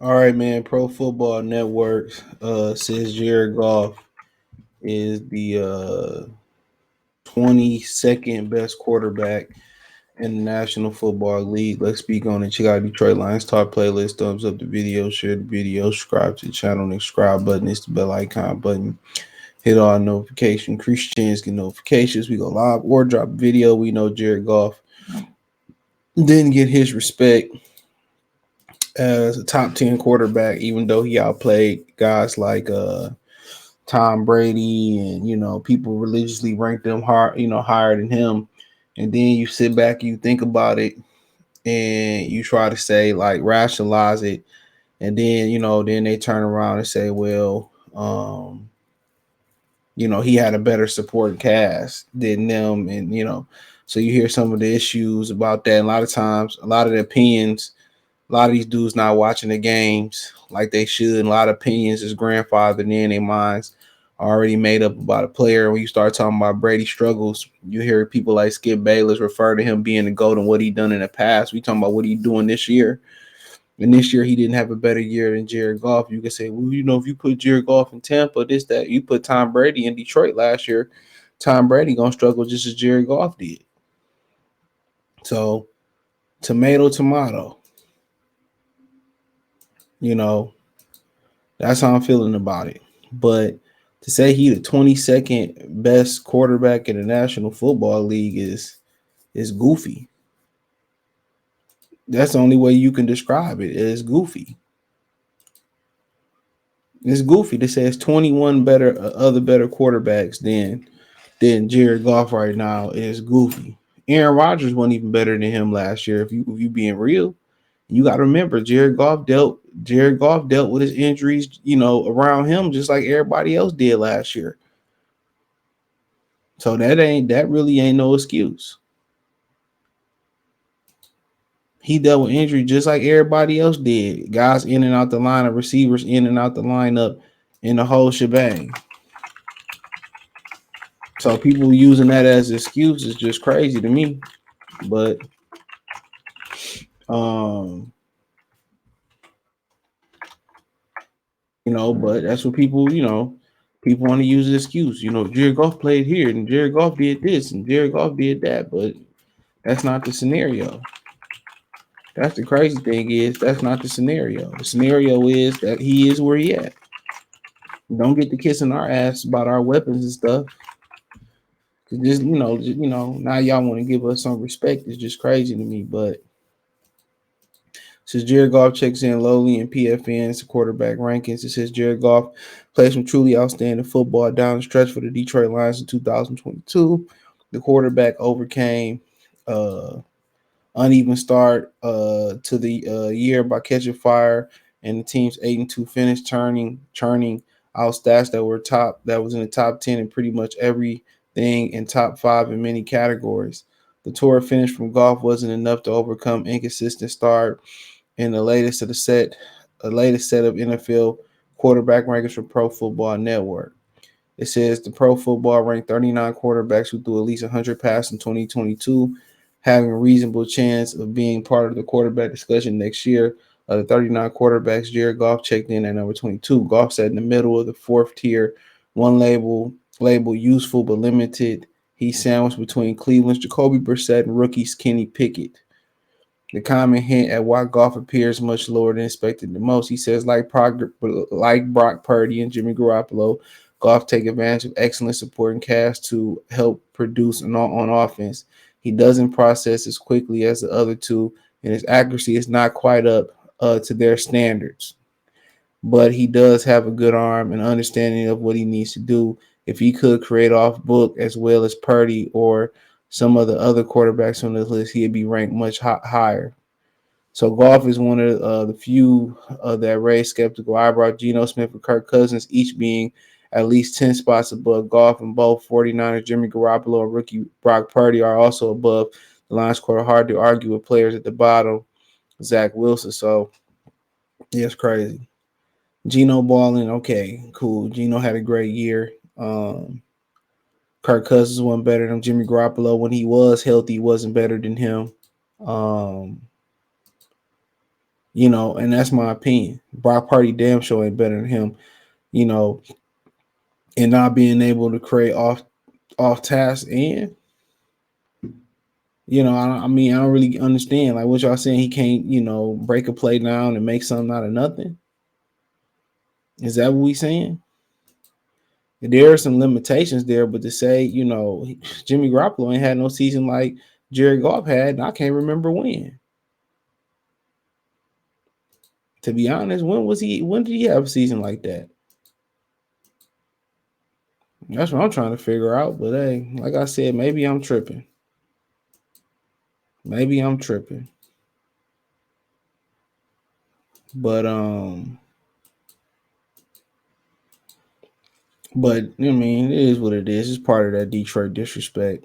All right, man. Pro Football Network says Jared Goff is the 22nd best quarterback in the National Football League. Let's speak on it. Check out Detroit Lions top playlist. Thumbs up the video, share the video, subscribe to the channel. The subscribe button is the bell icon button. Hit all notification. Increase chance, get notifications. We go live or drop video. We know Jared Goff didn't get his respect as a top 10 quarterback, even though he outplayed guys like Tom Brady, and people religiously rank them higher than him. And then you sit back and you think about it, and you try to say, like, rationalize it, and then then they turn around and say, well, he had a better supporting cast than them, and so you hear some of the issues about that. And a lot of times, a lot of the opinions, a lot of these dudes not watching the games like they should. And a lot of opinions is grandfathered in their minds, already made up about a player. When you start talking about Brady struggles, you hear people like Skip Bayless refer to him being the GOAT and what he done in the past. We talking about what he doing this year. And this year he didn't have a better year than Jared Goff. You can say, well, if you put Jared Goff in Tampa, this, that, you put Tom Brady in Detroit last year, Tom Brady gonna struggle just as Jared Goff did. So tomato, tomato. That's how I'm feeling about it. But to say he the 22nd best quarterback in the National Football League is goofy. That's the only way you can describe it. It's goofy. It's goofy to say it's 21 better quarterbacks than Jared Goff right now. Is goofy. Aaron Rodgers wasn't even better than him last year. If you being real, you got to remember Jared Goff dealt with his injuries, around him just like everybody else did last year. So that really ain't no excuse. He dealt with injury just like everybody else did. Guys in and out the lineup, receivers in and out the lineup, in the whole shebang. So people using that as an excuse is just crazy to me. But um, but that's what people want to use as excuse. Jared Goff played here and Jared Goff did this and Jared Goff did that, but that's not the scenario. That's the crazy thing is that's not the scenario. The scenario is that he is where he at. Don't get to kissing our ass about our weapons and stuff. Now y'all want to give us some respect. It's just crazy to me. But since Jared Goff checks in lowly in PFN's quarterback rankings, it says Jared Goff played some truly outstanding football down the stretch for the Detroit Lions in 2022. The quarterback overcame uneven start to the year by catching fire, and the team's 8-2 finish, churning out stats that was in the top 10 in pretty much everything and top 5 in many categories. The tour finish from Goff wasn't enough to overcome inconsistent start in the latest set of NFL quarterback rankings from Pro Football Network. It says the Pro Football ranked 39 quarterbacks who threw at least 100 passes in 2022, having a reasonable chance of being part of the quarterback discussion next year. Of the 39 quarterbacks, Jared Goff checked in at number 22. Goff sat in the middle of the fourth tier, one label useful but limited. He's sandwiched between Cleveland's Jacoby Brissett and rookies Kenny Pickett. The comment hint at why Goff appears much lower than expected the most. He says, like Brock Purdy and Jimmy Garoppolo, Goff take advantage of excellent supporting cast to help produce on offense. He doesn't process as quickly as the other two, and his accuracy is not quite up to their standards. But he does have a good arm and understanding of what he needs to do. If he could create off book as well as Purdy or some of the other quarterbacks on this list, he'd be ranked much higher. So Goff is one of the few that raised skeptical eyebrow. Geno Smith and Kirk Cousins each being at least 10 spots above Goff, and both 49ers Jimmy Garoppolo and rookie Brock Purdy are also above the Lions quarter. Hard to argue with players at the bottom, Zach Wilson. So, yeah, it's crazy. Geno balling, okay, cool. Geno had a great year. Kirk Cousins wasn't better than Jimmy Garoppolo. When he was healthy, wasn't better than him. And that's my opinion. Brock Purdy damn sure ain't better than him, you know, and not being able to create off task. And I don't really understand like what y'all saying. He can't, break a play down and make something out of nothing. Is that what we saying? There are some limitations there, but to say, Jimmy Garoppolo ain't had no season like Jared Goff had, and I can't remember when. To be honest, when did he have a season like that? That's what I'm trying to figure out. But hey, like I said, maybe I'm tripping. Maybe I'm tripping. But I mean, it is what it is. It's part of that Detroit disrespect.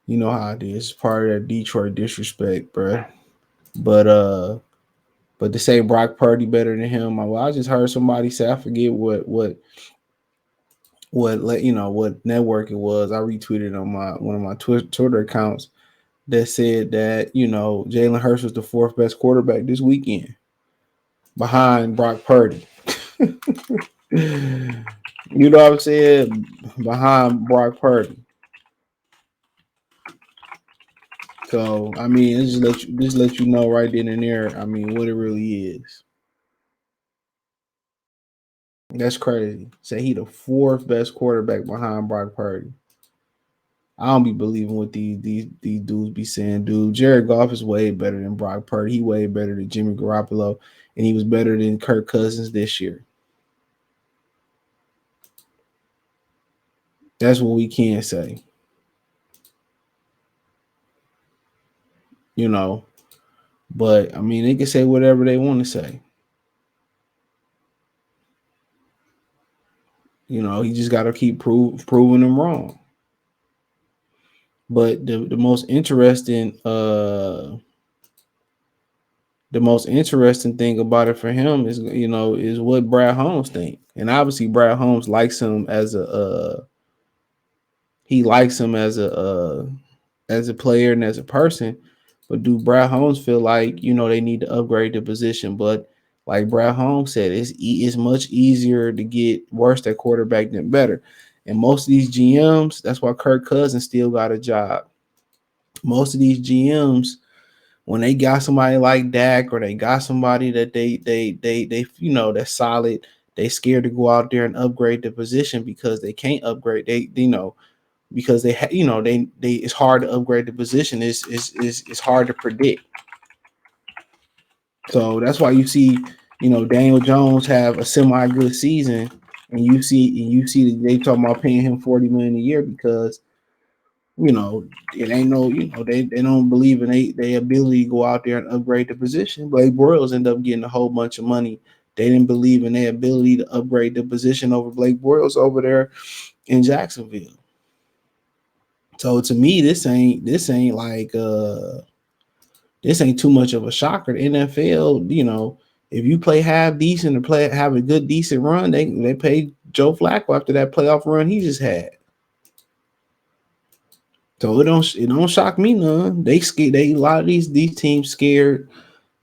You know how it is. It's part of that Detroit disrespect, bro. But to say Brock Purdy better than him, I just heard somebody say, I forget what network it was. I retweeted on one of my Twitter accounts that said that Jalen Hurts was the fourth best quarterback this weekend behind Brock Purdy. You know what I'm saying? Behind Brock Purdy. So I mean, it just let you know right then and there. I mean, what it really is. That's crazy. Say he the fourth best quarterback behind Brock Purdy. I don't be believing what these dudes be saying, dude. Jared Goff is way better than Brock Purdy. He way better than Jimmy Garoppolo, and he was better than Kirk Cousins this year. That's what we can say. But I mean, they can say whatever they want to say. He just got to keep proving them wrong. But the most interesting thing about it for him is what Brad Holmes think. And obviously Brad Holmes likes him as a player and as a person. But do Brad Holmes feel like they need to upgrade the position? But like Brad Holmes said, it's much easier to get worse at quarterback than better. And most of these GMs, that's why Kirk Cousins still got a job. Most of these GMs, when they got somebody like Dak or they got somebody that they that's solid, they scared to go out there and upgrade the position because they can't upgrade. Because they it's hard to upgrade the position. It's hard to predict. So that's why you see Daniel Jones have a semi good season, and you see that they talking about paying him $40 million a year because it ain't no, they don't believe in their ability to go out there and upgrade the position. Blake Bortles end up getting a whole bunch of money. They didn't believe in their ability to upgrade the position over Blake Bortles over there in Jacksonville. So to me, this ain't like this ain't too much of a shocker. The NFL, if you play half decent or have a good decent run, they pay Joe Flacco after that playoff run he just had. So it don't shock me none. They a lot of these teams scared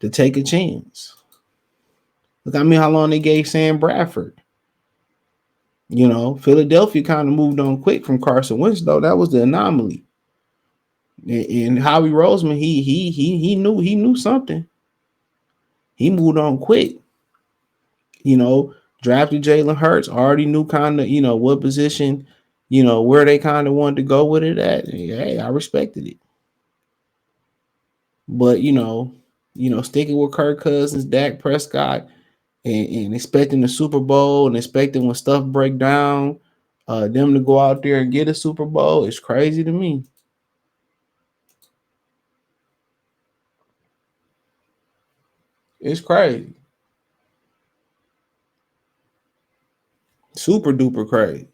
to take a chance. Look, I mean, how long they gave Sam Bradford. Philadelphia kind of moved on quick from Carson Wentz, though. That was the anomaly. And Howie Roseman, he knew something. He moved on quick. Drafted Jalen Hurts, already knew kind of, what position, where they kind of wanted to go with it at. Hey, I respected it. But, sticking with Kirk Cousins, Dak Prescott, and expecting the Super Bowl and expecting when stuff break down, them to go out there and get a Super Bowl is crazy to me. It's crazy. Super duper crazy.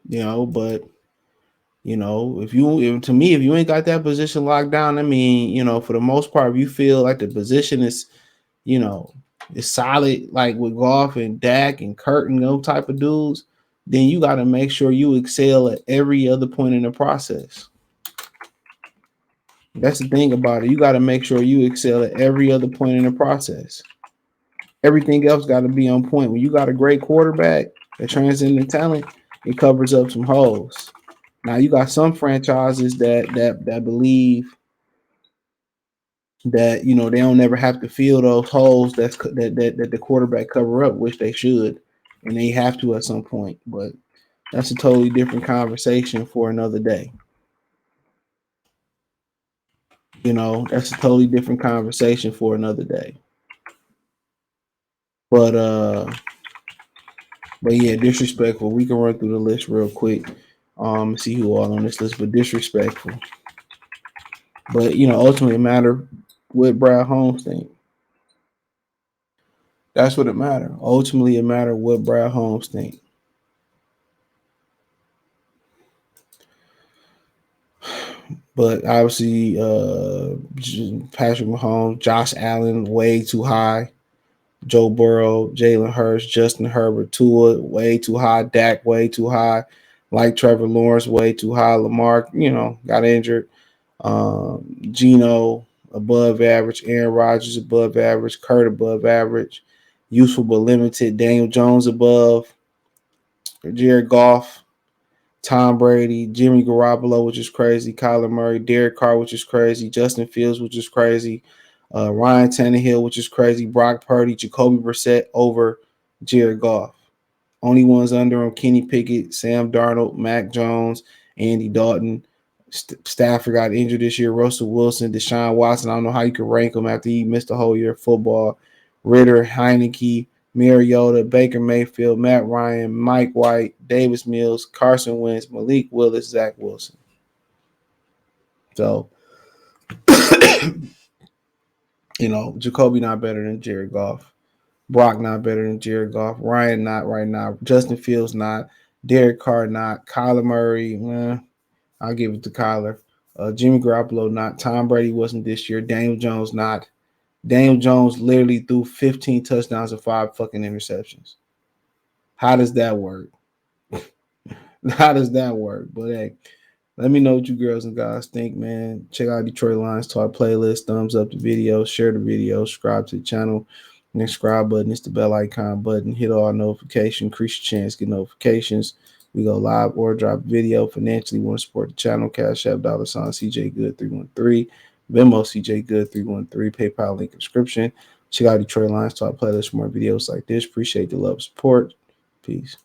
But if you ain't got that position locked down, I mean, for the most part, if you feel like the position is, is solid, like with Goff and Dak and Kurt and those type of dudes, then you got to make sure you excel at every other point in the process. That's the thing about it. You got to make sure you excel at every other point in the process. Everything else got to be on point. When you got a great quarterback, that transcendent talent, it covers up some holes. Now you got some franchises that believe that they don't ever have to fill those holes that the quarterback cover up, which they should, and they have to at some point. But that's a totally different conversation for another day. That's a totally different conversation for another day. But yeah, disrespectful. We can run through the list real quick. See who all on this list, but disrespectful. But ultimately, it matter what Brad Holmes think. That's what it matter. Ultimately, it matter what Brad Holmes think. But obviously, Patrick Mahomes, Josh Allen, way too high. Joe Burrow, Jalen Hurts, Justin Herbert, Tua, way too high. Dak, way too high. Like Trevor Lawrence, way too high. Lamar, got injured. Geno, above average. Aaron Rodgers, above average. Kurt, above average. Useful but limited. Daniel Jones, above. Jared Goff, Tom Brady, Jimmy Garoppolo, which is crazy. Kyler Murray, Derek Carr, which is crazy. Justin Fields, which is crazy. Ryan Tannehill, which is crazy. Brock Purdy, Jacoby Brissett over Jared Goff. Only ones under him: Kenny Pickett, Sam Darnold, Mac Jones, Andy Dalton. Stafford got injured this year. Russell Wilson, Deshaun Watson. I don't know how you could rank him after he missed a whole year of football. Ritter, Heineke, Mariota, Baker Mayfield, Matt Ryan, Mike White, Davis Mills, Carson Wentz, Malik Willis, Zach Wilson. So, Jacoby not better than Jared Goff. Brock not better than Jared Goff. Ryan not right now. Justin Fields not. Derek Carr not. Kyler Murray, I'll give it to Kyler. Jimmy Garoppolo not. Tom Brady wasn't this year. Daniel Jones not. Daniel Jones literally threw 15 touchdowns and 5 fucking interceptions. How does that work? How does that work? But hey, let me know what you girls and guys think, man. Check out Detroit Lions Talk playlist. Thumbs up the video. Share the video. Subscribe to the channel. Next subscribe button is the bell icon button. Hit all notifications. Increase your chance to get notifications. We go live or drop video. Financially, want to support the channel. Cash App, $ CJ Good 313. Venmo CJ Good 313. PayPal link in description. Check out Detroit Lions Talk playlist for more videos like this. Appreciate the love and support. Peace.